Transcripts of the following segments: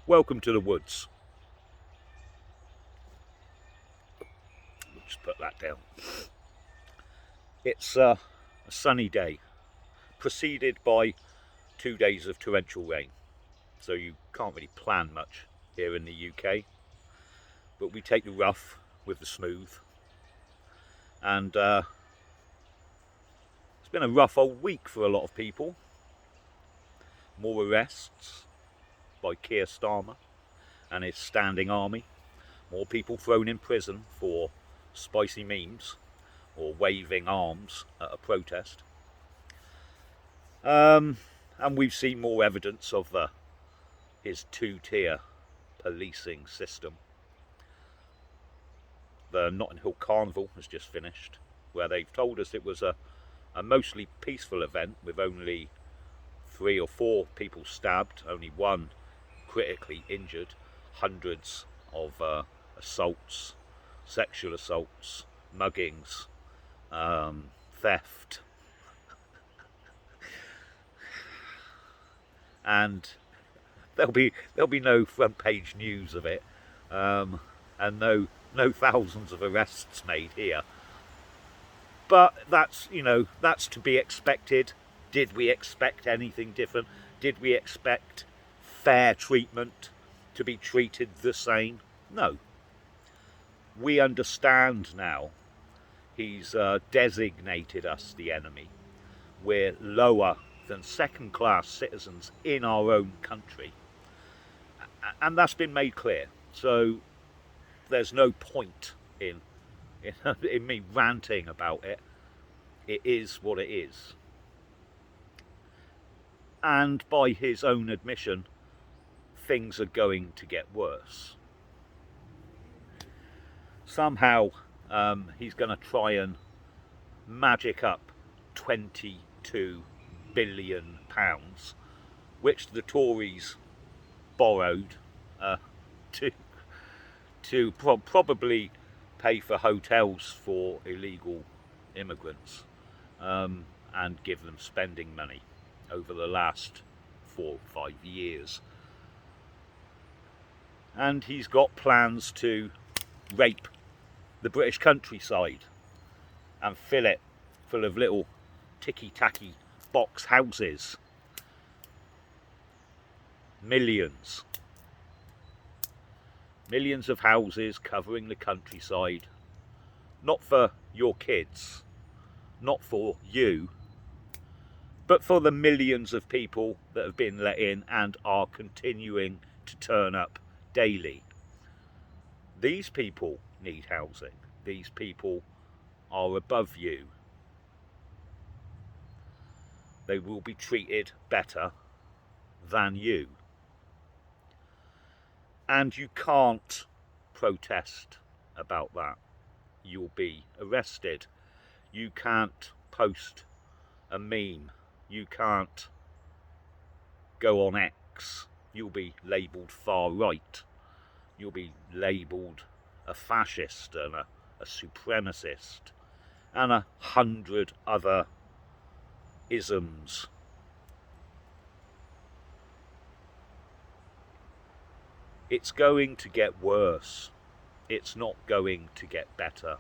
Welcome to the woods. We'll just put that down. It's a sunny day, preceded by 2 days of torrential rain. So you can't really plan much here in the UK. But we take the rough with the smooth. And it's been a rough old week for a lot of people. More arrests by Keir Starmer and his standing army. More people thrown in prison for spicy memes or waving arms at a protest. And we've seen more evidence of his two-tier policing system. The Notting Hill Carnival has just finished, where they've told us it was a mostly peaceful event with only 3 or 4 people stabbed, only one critically injured, hundreds of assaults, sexual assaults, muggings, theft, and there'll be no front page news of it, and no thousands of arrests made here. But that's to be expected. Did we expect anything different? Did we expect fair treatment, to be treated the same? No. We understand now. He's designated us the enemy. We're lower than second-class citizens in our own country, and that's been made clear. So there's no point in me ranting about it. It is what it is. And by his own admission, things are going to get worse. Somehow he's going to try and magic up £22 billion, which the Tories borrowed to probably pay for hotels for illegal immigrants, and give them spending money over the last 4 or 5 years. And he's got plans to rape the British countryside and fill it full of little ticky-tacky box houses. Millions of houses covering the countryside, not for your kids, not for you, but for the millions of people that have been let in and are continuing to turn up daily. These people need housing. These people are above you. They will be treated better than you. And you can't protest about that. You'll be arrested. You can't post a meme. You can't go on X. You'll be labelled far right. You'll be labelled a fascist and a supremacist and 100 other isms. It's going to get worse. It's not going to get better.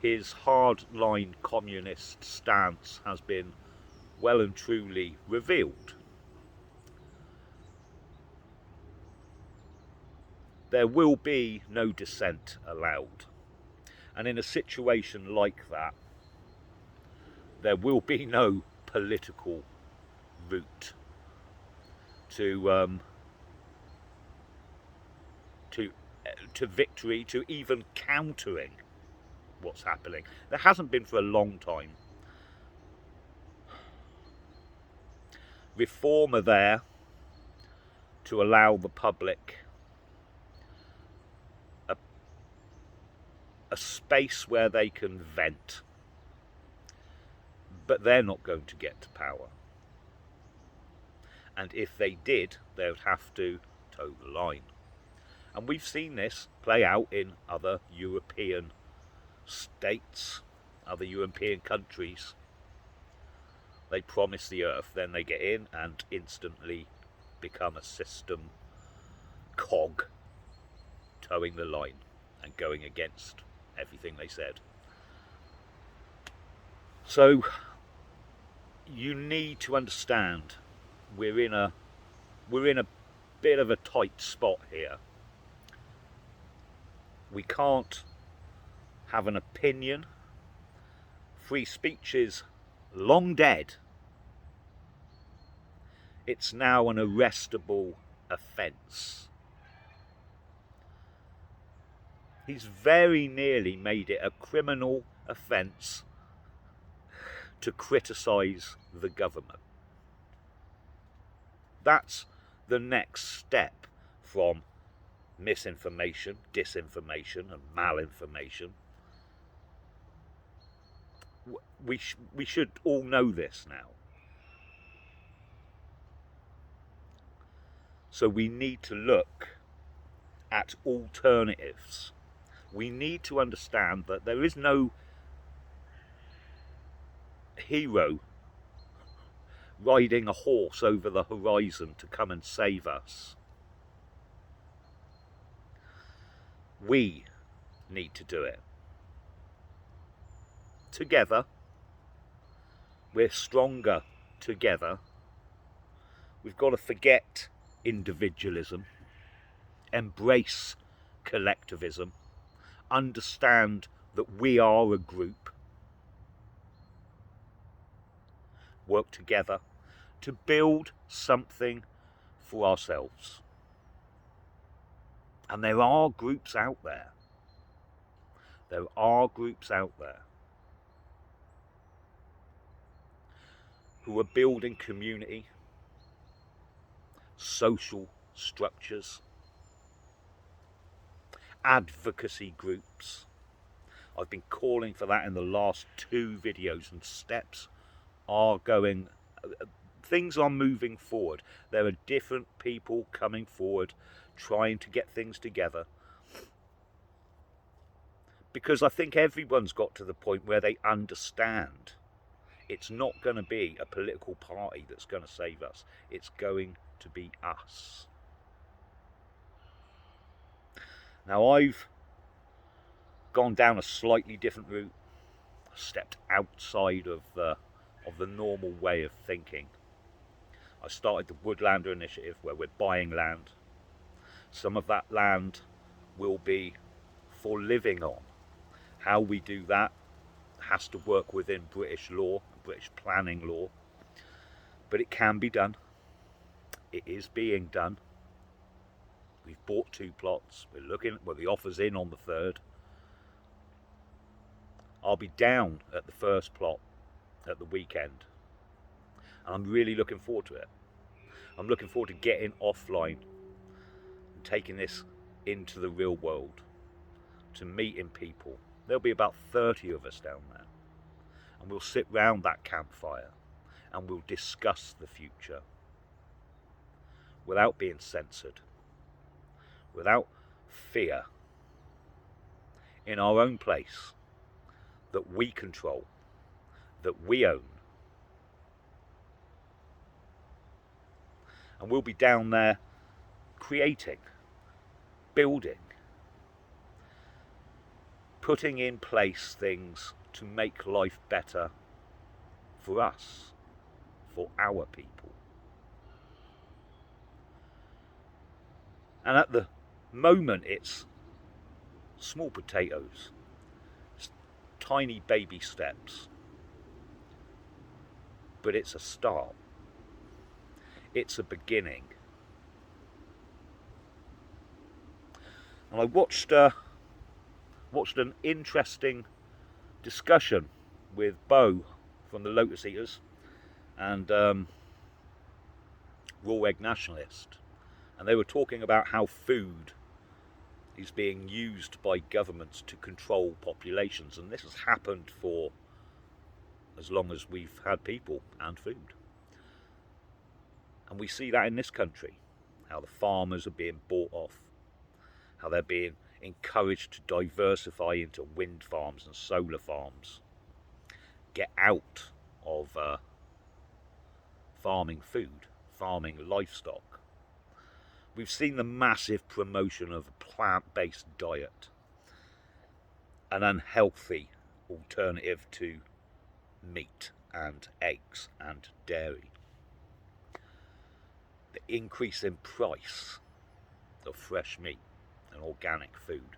His hardline communist stance has been well and truly revealed. There will be no dissent allowed. And in a situation like that, there will be no political route to victory, to even countering what's happening. There hasn't been for a long time. Reform are there to allow the public a space where they can vent, but they're not going to get to power. And if they did, they would have to toe the line. And we've seen this play out in other European states, other European countries. They promise the earth, then they get in and instantly become a system cog towing the line and going against everything they said. So you need to understand we're in a bit of a tight spot here. We can't have an opinion. Free speech is long dead. It's now an arrestable offence. He's very nearly made it a criminal offence to criticise the government. That's the next step from misinformation, disinformation and malinformation. We should all know this now. So we need to look at alternatives. We need to understand that there is no hero riding a horse over the horizon to come and save us. We need to do it. Together. We're stronger together. We've got to forget individualism, embrace collectivism, understand that we are a group, work together to build something for ourselves. And there are groups out there. There are groups out there who are building community, social structures, advocacy groups. I've been calling for that in the last 2 videos, and steps are going, things are moving forward. There are different people coming forward trying to get things together, because I think everyone's got to the point where they understand it's not going to be a political party that's going to save us. It's going to be us. Now, I've gone down a slightly different route, stepped outside of the normal way of thinking. I started the Woodlander Initiative, where we're buying land. Some of that land will be for living on. How we do that has to work within British law, British planning law, but it can be done. It is being done. We've bought 2 plots. We're looking, well, the offer's in on the 3rd. I'll be down at the first plot at the weekend, and I'm really looking forward to it. I'm looking forward to getting offline and taking this into the real world, to meeting people. There'll be about 30 of us down there, and we'll sit round that campfire and we'll discuss the future without being censored, without fear, in our own place that we control, that we own. And we'll be down there creating, building, putting in place things to make life better for us, for our people. And at the moment it's small potatoes, it's tiny baby steps, but it's a start. It's a beginning. And I watched an interesting discussion with Bo from the Lotus Eaters and Raw Egg Nationalist, and they were talking about how food is being used by governments to control populations, and this has happened for as long as we've had people and food. And we see that in this country, how the farmers are being bought off, how they're being encouraged to diversify into wind farms and solar farms, get out of farming food, farming livestock. We've seen the massive promotion of a plant-based diet, an unhealthy alternative to meat and eggs and dairy. The increase in price of fresh meat and organic food.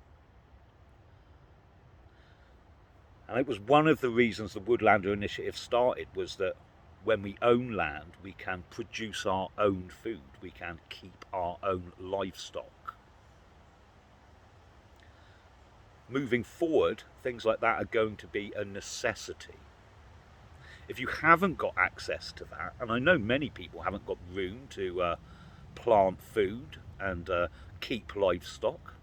And it was one of the reasons the Woodlander Initiative started, was that when we own land, we can produce our own food, we can keep our own livestock. Moving forward, things like that are going to be a necessity. If you haven't got access to that, and I know many people haven't got room to plant food and keep livestock,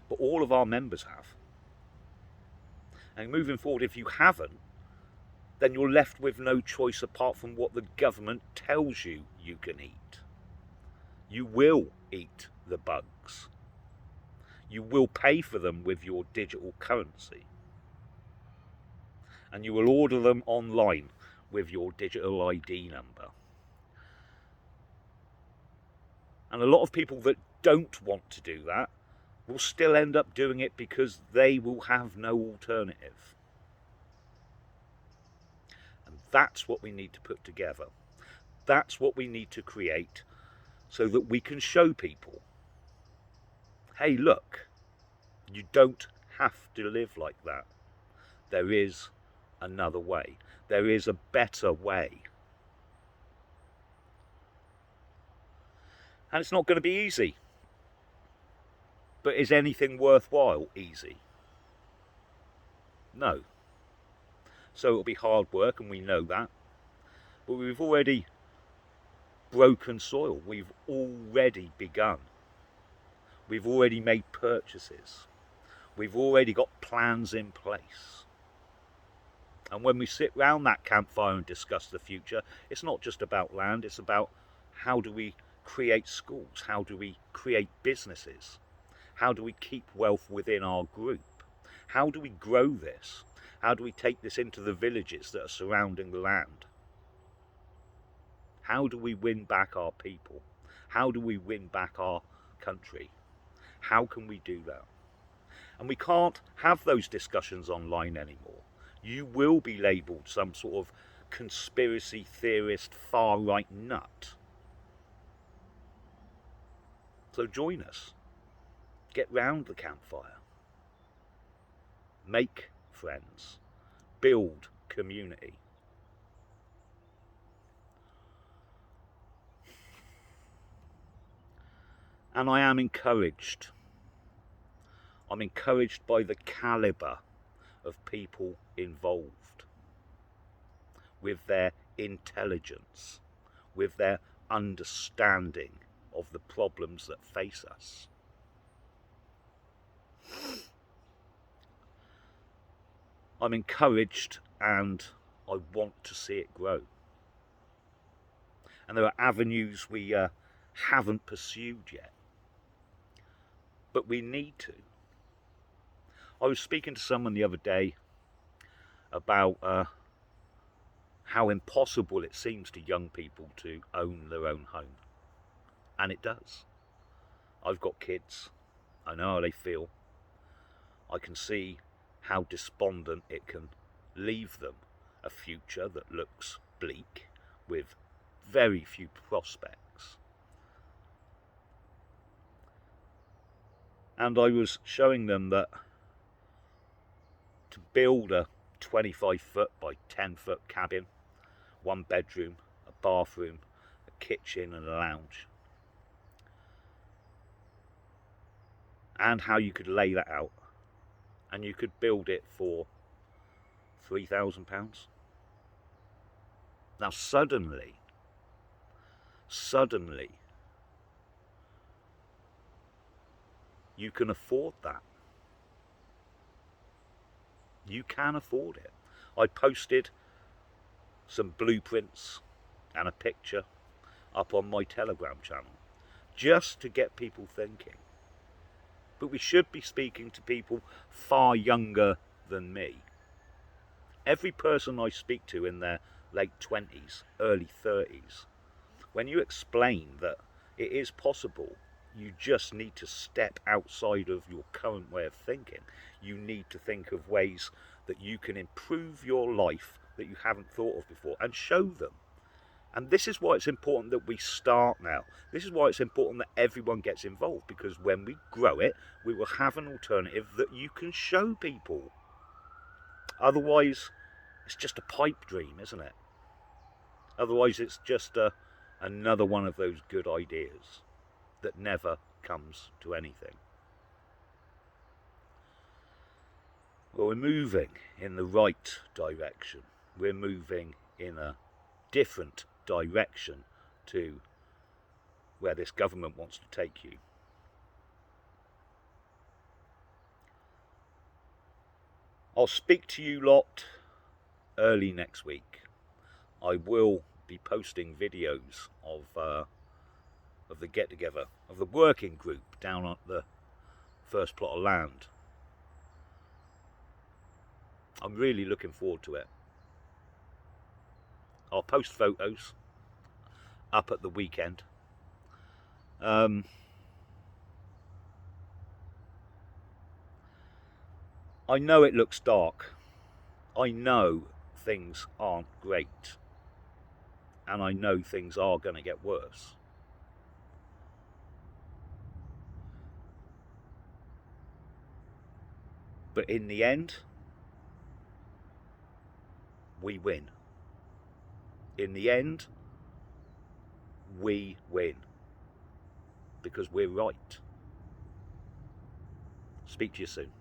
but all of our members have. And moving forward, if you haven't, then you're left with no choice apart from what the government tells you you can eat. You will eat the bugs. You will pay for them with your digital currency. And you will order them online with your digital ID number. And a lot of people that don't want to do that will still end up doing it because they will have no alternative. And that's what we need to put together. That's what we need to create so that we can show people, hey, look, you don't have to live like that. There is another way. There is a better way. And it's not going to be easy. But is anything worthwhile easy? No. So it'll be hard work, and we know that. But we've already broken soil. We've already begun. We've already made purchases. We've already got plans in place. And when we sit round that campfire and discuss the future, it's not just about land, it's about how do we create schools? How do we create businesses? How do we keep wealth within our group? How do we grow this? How do we take this into the villages that are surrounding the land? How do we win back our people? How do we win back our country? How can we do that? And we can't have those discussions online anymore. You will be labelled some sort of conspiracy theorist, far-right nut. So join us. Get round the campfire. Make friends. Build community. And I am encouraged. I'm encouraged by the calibre of people involved, with their intelligence, with their understanding of the problems that face us. I'm encouraged, and I want to see it grow. And there are avenues we haven't pursued yet, but we need to. I was speaking to someone the other day about how impossible it seems to young people to own their own home. And it does. I've got kids. I know how they feel. I can see how despondent it can leave them. A future that looks bleak with very few prospects. And I was showing them that to build a 25-foot by 10-foot cabin, 1 bedroom, a bathroom, a kitchen and a lounge, and how you could lay that out, and you could build it for £3,000. Now suddenly, you can afford that. You can afford it. I posted some blueprints and a picture up on my Telegram channel just to get people thinking. But we should be speaking to people far younger than me. Every person I speak to in their late 20s, early 30s, when you explain that it is possible, you just need to step outside of your current way of thinking. You need to think of ways that you can improve your life that you haven't thought of before, and show them. And this is why it's important that we start now. This is why it's important that everyone gets involved, because when we grow it, we will have an alternative that you can show people. Otherwise, it's just a pipe dream, isn't it? Otherwise, it's just another one of those good ideas that never comes to anything. Well, we're moving in the right direction. We're moving in a different direction to where this government wants to take you. I'll speak to you lot early next week. I will be posting videos of the get-together, of the working group down at the first plot of land. I'm really looking forward to it. I'll post photos up at the weekend. I know it looks dark. I know things aren't great. And I know things are going to get worse. But in the end, we win. In the end, we win. Because we're right. Speak to you soon.